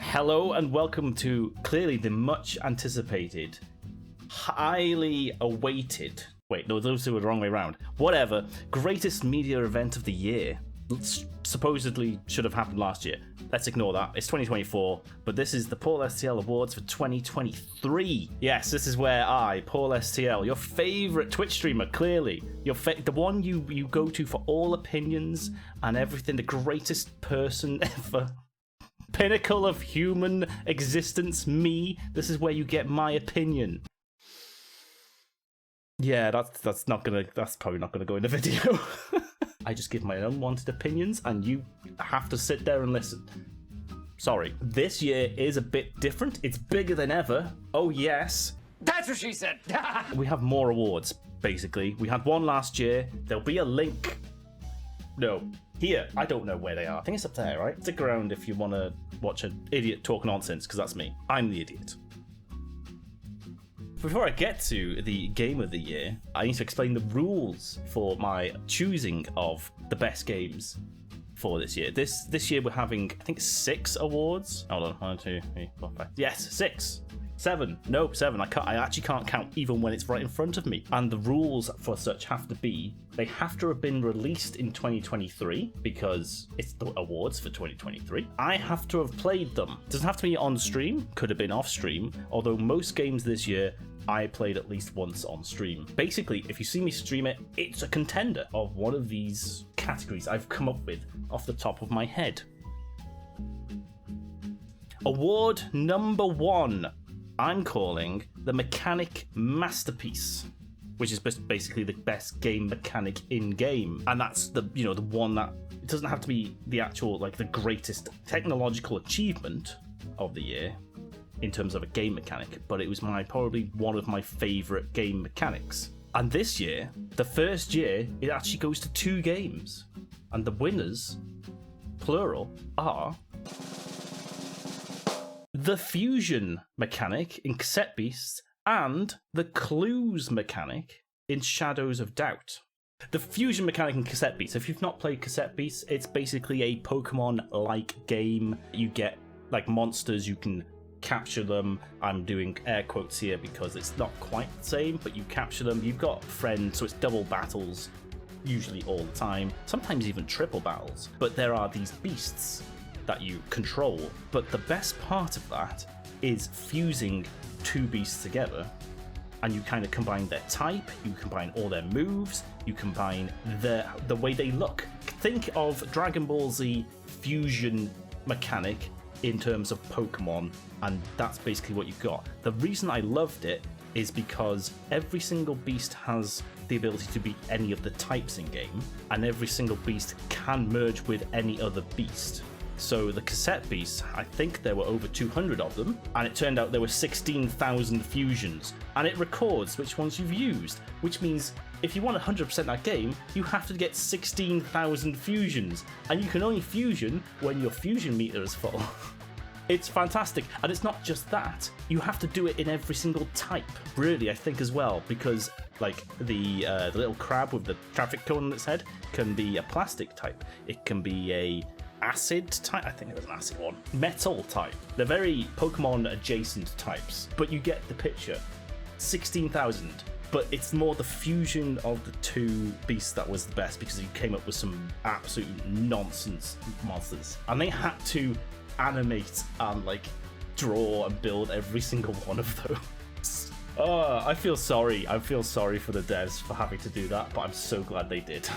Hello and welcome to clearly the much anticipated, highly awaited, wait, no, those two were the wrong way around. Whatever, greatest media event of the year. Supposedly should have happened last year. Let's ignore that. It's 2024, but this is the PaulSTL Awards for 2023. Yes, this is where I, PaulSTL, your favorite Twitch streamer, clearly, the one you go to for all opinions and everything, the greatest person ever. Pinnacle of human existence, me. This is where you get my opinion. Yeah, that's probably not gonna go in the video. I just give my unwanted opinions, and you have to sit there and listen. Sorry. This year is a bit different. It's bigger than ever. Oh yes. That's what she said. We have more awards, basically. We had one last year. There'll be a link. No. Here, I don't know where they are. I think it's up there, right? Stick around if you want to watch an idiot talk nonsense, because that's me. I'm the idiot. Before I get to the game of the year, I need to explain the rules for my choosing of the best games for this year. This year we're having, I think, 6 awards. Hold on, 1, 2, 3, 4, 5. Yes, 6. 7. Nope, 7. I actually can't count even when it's right in front of me. And the rules for such have to be, they have to have been released in 2023 because it's the awards for 2023. I have to have played them. Doesn't have to be on stream, could have been off stream, although most games this year I played at least once on stream. Basically, if you see me stream it, it's a contender of one of these categories I've come up with off the top of my head. Award number 1. I'm calling the Mechanic Masterpiece, which is basically the best game mechanic in game, and that's the one that it doesn't have to be the actual the greatest technological achievement of the year in terms of a game mechanic, but it was probably one of my favorite game mechanics. And this year, the first year, it actually goes to 2 games, and the winners, plural, are the fusion mechanic in Cassette Beasts and the clues mechanic in Shadows of Doubt. The fusion mechanic in Cassette Beasts, if you've not played Cassette Beasts, it's basically a Pokemon-like game. You get monsters, you can capture them. I'm doing air quotes here because it's not quite the same, but you capture them. You've got friends, so it's double battles, usually all the time, sometimes even triple battles. But there are these beasts that you control, but the best part of that is fusing 2 beasts together, and you kind of combine their type, you combine all their moves, you combine the way they look. Think of Dragon Ball Z fusion mechanic in terms of Pokemon, and that's basically what you've got. The reason I loved it is because every single beast has the ability to be any of the types in game, and every single beast can merge with any other beast. So the Cassette Beasts, I think there were over 200 of them, and it turned out there were 16,000 fusions, and it records which ones you've used, which means if you want 100% that game, you have to get 16,000 fusions, and you can only fusion when your fusion meter is full. It's fantastic, and it's not just that, you have to do it in every single type, really, I think, as well, because the little crab with the traffic cone on its head can be a plastic type, it can be a acid type, I think it was an acid one, metal type. They're very Pokemon adjacent types, but you get the picture. 16,000, but it's more the fusion of the 2 beasts that was the best, because you came up with some absolute nonsense monsters, and they had to animate and draw and build every single one of those. Oh, I feel sorry for the devs for having to do that, but I'm so glad they did.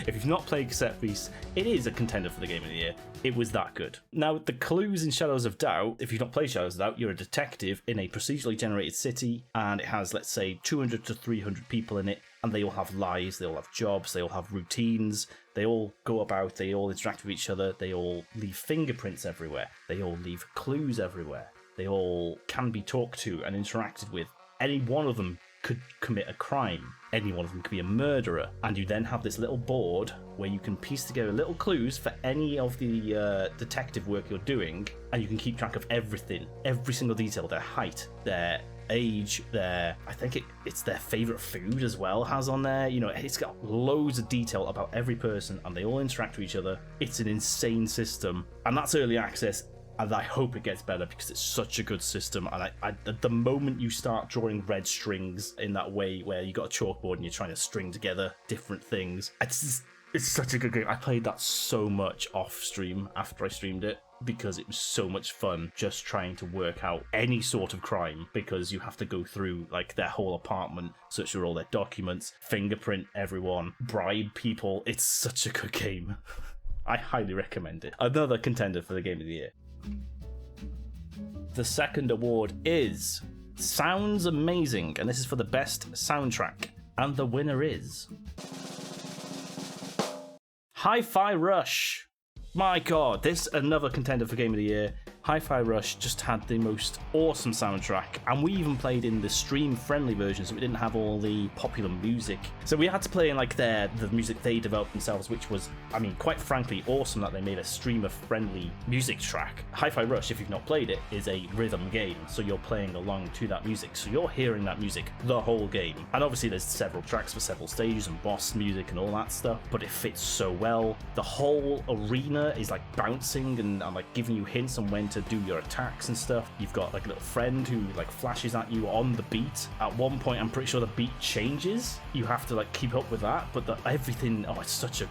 If you've not played Cassette Beasts, it is a contender for the game of the year. It was that good. Now, the clues in Shadows of Doubt, if you've not played Shadows of Doubt, you're a detective in a procedurally generated city, and it has, let's say, 200 to 300 people in it, and they all have lives, they all have jobs, they all have routines, they all go about, they all interact with each other, they all leave fingerprints everywhere, they all leave clues everywhere, they all can be talked to and interacted with. Any one of them could commit a crime. Any one of them could be a murderer. And you then have this little board where you can piece together little clues for any of the detective work you're doing, and you can keep track of everything, every single detail, their height, their age, I think it's their favorite food as well has on there. You know, it's got loads of detail about every person, and they all interact with each other. It's an insane system, and that's early access. And I hope it gets better because it's such a good system. And at the moment you start drawing red strings in that way, where you got a chalkboard and you're trying to string together different things, it's such a good game. I played that so much off stream after I streamed it because it was so much fun just trying to work out any sort of crime, because you have to go through like their whole apartment, search through all their documents, fingerprint everyone, bribe people. It's such a good game. I highly recommend it. Another contender for the Game of the Year. The second award is Sounds Amazing, and this is for the best soundtrack. And the winner is Hi-Fi Rush. My god, this another contender for Game of the Year. Hi-Fi Rush just had the most awesome soundtrack, and we even played in the stream-friendly version, so we didn't have all the popular music. So we had to play in like the music they developed themselves, which was, I mean, quite frankly, awesome that they made a streamer-friendly music track. Hi-Fi Rush, if you've not played it, is a rhythm game, so you're playing along to that music, so you're hearing that music the whole game. And obviously there's several tracks for several stages and boss music and all that stuff, but it fits so well. The whole arena is like bouncing and like giving you hints on when to do your attacks and stuff. You've got like a little friend who like flashes at you on the beat. At one point, I'm pretty sure the beat changes. You have to like keep up with that, but everything, it's such a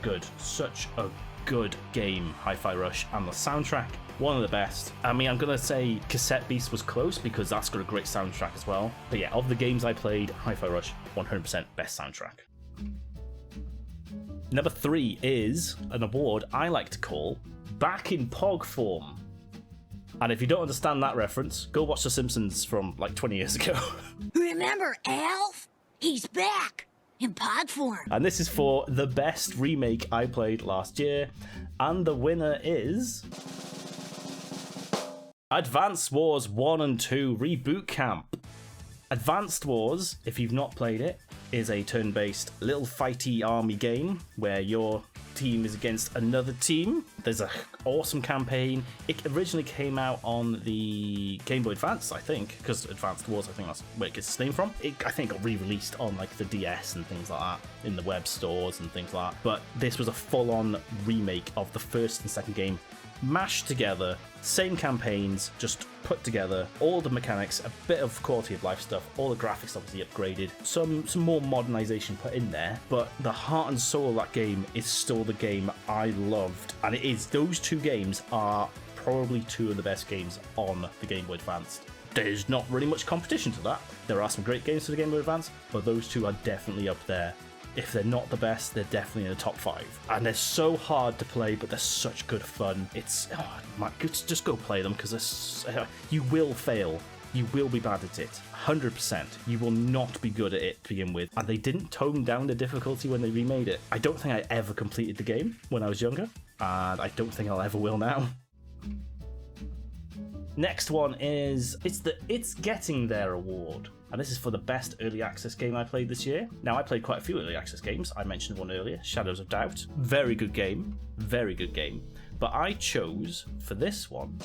good game, Hi-Fi Rush, and the soundtrack, one of the best. I mean, I'm gonna say Cassette Beast was close because that's got a great soundtrack as well. But yeah, of the games I played, Hi-Fi Rush, 100% best soundtrack. Number 3 is an award I like to call Back in Pog Form. And if you don't understand that reference, go watch The Simpsons from like 20 years ago. Remember Alf? He's back in pod form. And this is for the best remake I played last year. And the winner is Advance Wars 1 and 2 Reboot Camp. Advanced Wars, if you've not played it, is a turn-based little fighty army game where your team is against another team. There's an awesome campaign. It originally came out on the Game Boy Advance, I think, because Advanced Wars, I think that's where it gets its name from. I think got re-released on like the DS and things like that in the web stores and things like that. But this was a full-on remake of the first and second game, mashed together, same campaigns, just put together, all the mechanics, a bit of quality of life stuff, all the graphics obviously upgraded, some more modernization put in there, but the heart and soul of that game is still the game I loved. And it is, those two games are probably two of the best games on the Game Boy Advance. There's not really much competition to that. There are some great games for the Game Boy Advance, but those two are definitely up there. If they're not the best, they're definitely in the top 5. And they're so hard to play, but they're such good fun. It's, just go play them, because you will fail. You will be bad at it. 100%. You will not be good at it to begin with. And they didn't tone down the difficulty when they remade it. I don't think I ever completed the game when I was younger, and I don't think I'll ever will now. Next one is, it's the It's Getting There award. And this is for the best early access game I played this year. Now, I played quite a few early access games. I mentioned one earlier, Shadows of Doubt. Very good game. Very good game. But I chose, for this one,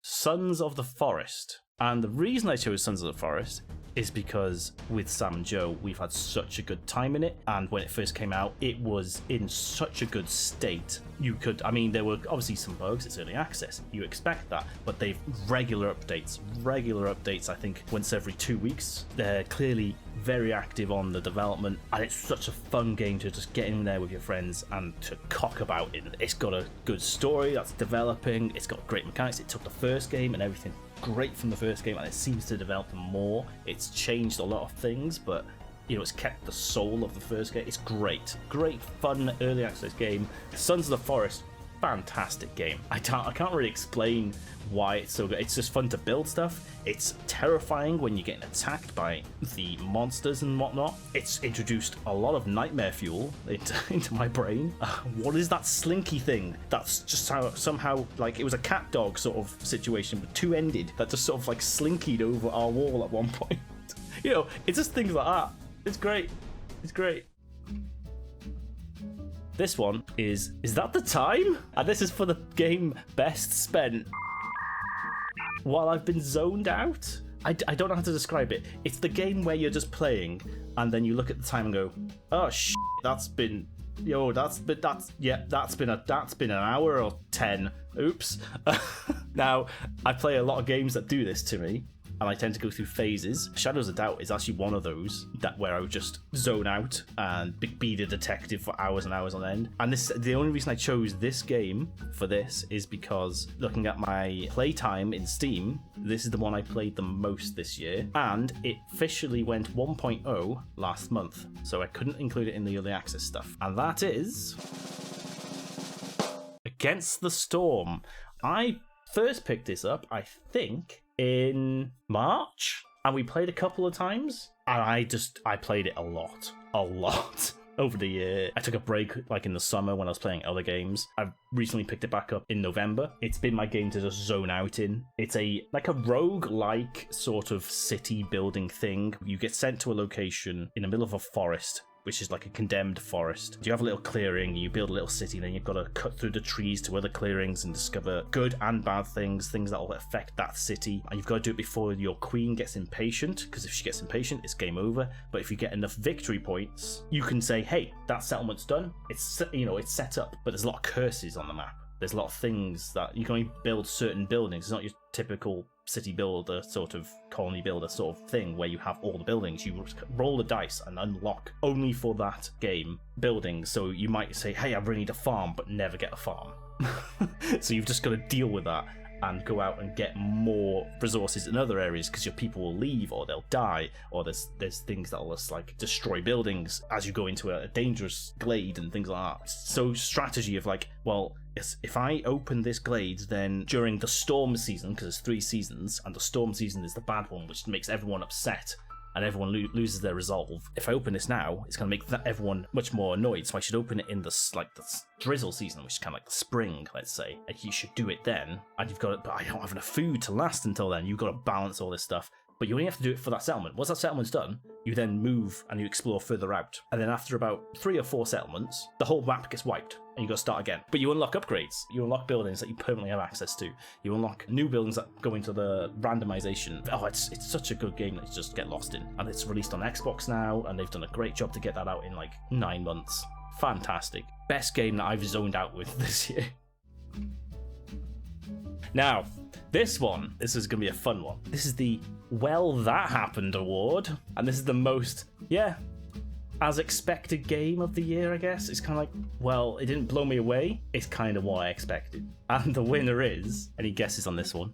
Sons of the Forest. And the reason I chose Sons of the Forest is because with Sam and Joe, we've had such a good time in it. And when it first came out, it was in such a good state. There were obviously some bugs, it's early access, you expect that, but they've regular updates, I think once every 2 weeks. They're clearly very active on the development, and it's such a fun game to just get in there with your friends and to cock about it. It's got a good story that's developing, it's got great mechanics. It took the first game and everything great from the first game, and it seems to develop more. It's changed a lot of things, but it's kept the soul of the first game. It's great fun early access game. Sons of the Forest, fantastic game. I can't really explain why it's so good. It's just fun to build stuff. It's terrifying when you're getting attacked by the monsters and whatnot. It's introduced a lot of nightmare fuel into my brain. What is that slinky thing? That's just how somehow, like, it was a cat dog sort of situation, but two-ended, that just sort of like slinkied over our wall at one point. You know, it's just things like that. It's great. It's great. This one is that the time? And this is for the game best spent while I've been zoned out. I don't know how to describe it. It's the game where you're just playing and then you look at the time and go, oh shit, that's been an hour or 10. Oops. Now, I play a lot of games that do this to me, and I tend to go through phases. Shadows of Doubt is actually one of those where I would just zone out and be the detective for hours and hours on end. And the only reason I chose this game for this is because looking at my playtime in Steam, this is the one I played the most this year, and it officially went 1.0 last month, so I couldn't include it in the early access stuff. And that is Against the Storm. I first picked this up, I think, in March, and we played a couple of times, and I played it a lot over the year. I took a break like in the summer when I was playing other games. I've recently picked it back up in November. It's been my game to just zone out in. It's a rogue-like sort of city building thing. You get sent to a location in the middle of a forest, which is like a condemned forest. You have a little clearing, you build a little city, then you've got to cut through the trees to other clearings and discover good and bad things that will affect that city. And you've got to do it before your queen gets impatient, because if she gets impatient, it's game over. But if you get enough victory points, you can say, hey, that settlement's done. It's set up, but there's a lot of curses on the map. There's a lot of things that you can only build certain buildings. It's not your typical city builder, sort of colony builder sort of thing where you have all the buildings. You roll the dice and unlock only for that game buildings. So you might say, hey, I really need a farm, but never get a farm. So you've just got to deal with that and go out and get more resources in other areas, because your people will leave or they'll die, or there's things that'll just like destroy buildings as you go into a dangerous glade and things like that. So strategy of like, well, if I open this glade, then during the storm season, because there's 3 seasons, and the storm season is the bad one, which makes everyone upset and everyone loses their resolve. If I open this now, it's going to make everyone much more annoyed, so I should open it in the drizzle season, which is kind of like the spring, let's say, and you should do it then. And but I don't have enough food to last until then. You've got to balance all this stuff. But you only have to do it for that settlement. Once that settlement's done, you then move and you explore further out. And then after about 3 or 4 settlements, the whole map gets wiped and you got to start again. But you unlock upgrades. You unlock buildings that you permanently have access to. You unlock new buildings that go into the randomization. Oh, it's such a good game that you just get lost in. And it's released on Xbox now, and they've done a great job to get that out in like 9 months. Fantastic. Best game that I've zoned out with this year. Now, this is going to be a fun one. This is the Well That Happened Award, and this is the most, as expected game of the year, I guess. It's kind of like, well, it didn't blow me away. It's kind of what I expected. And the winner is, any guesses on this one?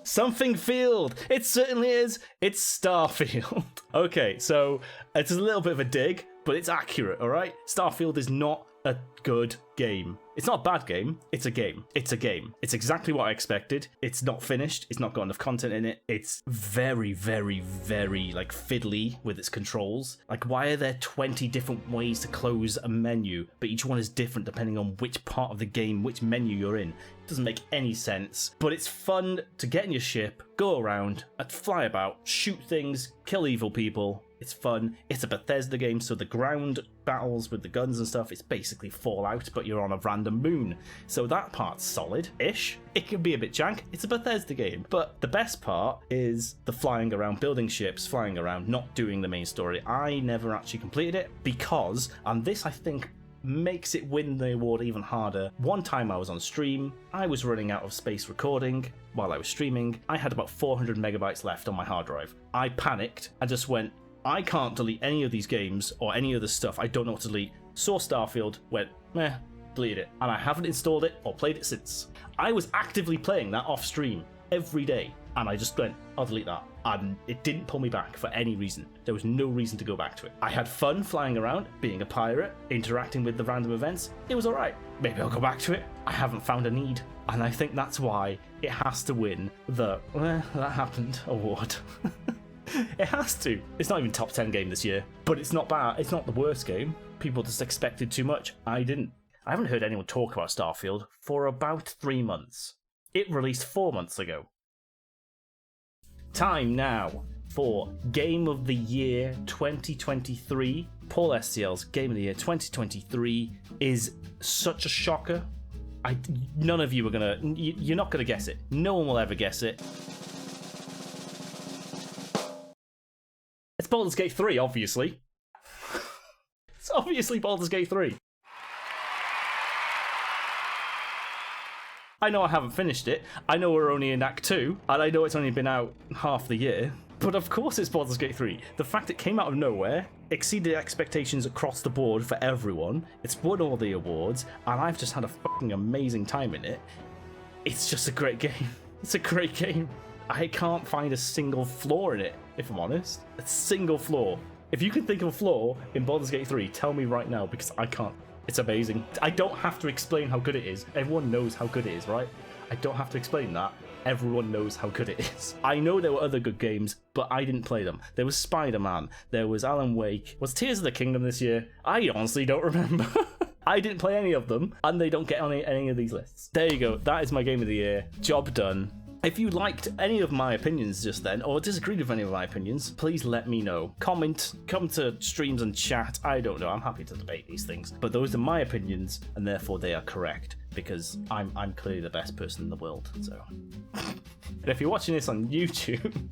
Something Field! It certainly is. It's Starfield. Okay, so it's a little bit of a dig, but it's accurate, all right? Starfield is not a good game. It's not a bad game. It's a game. It's a game. It's exactly what I expected. It's not finished. It's not got enough content in it. It's very, very, very like fiddly with its controls. Like, why are there 20 different ways to close a menu, but each one is different depending on which part of the game, which menu you're in? It doesn't make any sense, but it's fun to get in your ship, go around, fly about, shoot things, kill evil people. It's fun. It's a Bethesda game, so the ground battles with the guns and stuff, it's basically Fallout, but you're on a random moon. So that part's solid-ish. It can be a bit jank. It's a Bethesda game. But the best part is the flying around, building ships, flying around, not doing the main story. I never actually completed it because, and this I think makes it win the award even harder. One time I was on stream, I was running out of space recording while I was streaming. I had about 400 megabytes left on my hard drive. I panicked and just went, I can't delete any of these games or any of this stuff. I don't know what to delete. Saw Starfield, went, deleted it. And I haven't installed it or played it since. I was actively playing that off stream every day. And I just went, I'll delete that. And it didn't pull me back for any reason. There was no reason to go back to it. I had fun flying around, being a pirate, interacting with the random events. It was alright. Maybe I'll go back to it. I haven't found a need. And I think that's why it has to win the That Happened award. It has to. It's not even top 10 game this year, but it's not bad. It's not the worst game. People just expected too much. I didn't. I haven't heard anyone talk about Starfield for about 3 months. It released 4 months ago. Time now for Game of the Year 2023. PaulSTL's Game of the Year 2023 is such a shocker. None of you are gonna. You're not gonna guess it. No one will ever guess it. It's Baldur's Gate 3, obviously. It's obviously Baldur's Gate 3. I know I haven't finished it. I know we're only in Act 2, and I know it's only been out half the year. But of course it's Baldur's Gate 3. The fact it came out of nowhere, exceeded expectations across the board for everyone, it's won all the awards, and I've just had a fucking amazing time in it. It's just a great game. It's a great game. I can't find a single flaw in it, if I'm honest. A single flaw. If you can think of a flaw in Baldur's Gate 3, tell me right now, because I can't. It's amazing. I don't have to explain how good it is. Everyone knows how good it is, right? I don't have to explain that. Everyone knows how good it is. I know there were other good games, but I didn't play them. There was Spider-Man. There was Alan Wake. Was Tears of the Kingdom this year? I honestly don't remember. I didn't play any of them, and they don't get on any of these lists. There you go. That is my Game of the Year. Job done. If you liked any of my opinions just then, or disagreed with any of my opinions, please let me know. Comment, come to streams and chat. I don't know. I'm happy to debate these things. But those are my opinions, and therefore they are correct, because I'm clearly the best person in the world. So, and if you're watching this on YouTube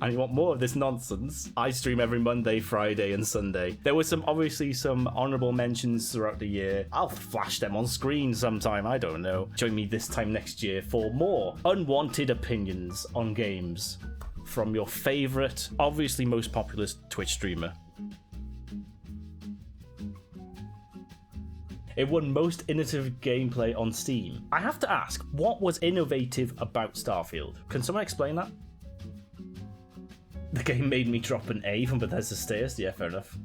and you want more of this nonsense, I stream every Monday, Friday, and Sunday. There was obviously some honourable mentions throughout the year. I'll flash them on screen sometime, I don't know. Join me this time next year for more unwanted opinions on games from your favourite, obviously most popular Twitch streamer. It won most innovative gameplay on Steam. I have to ask, what was innovative about Starfield? Can someone explain that? The game made me drop an A from Bethesda Stairs? Yeah, fair enough.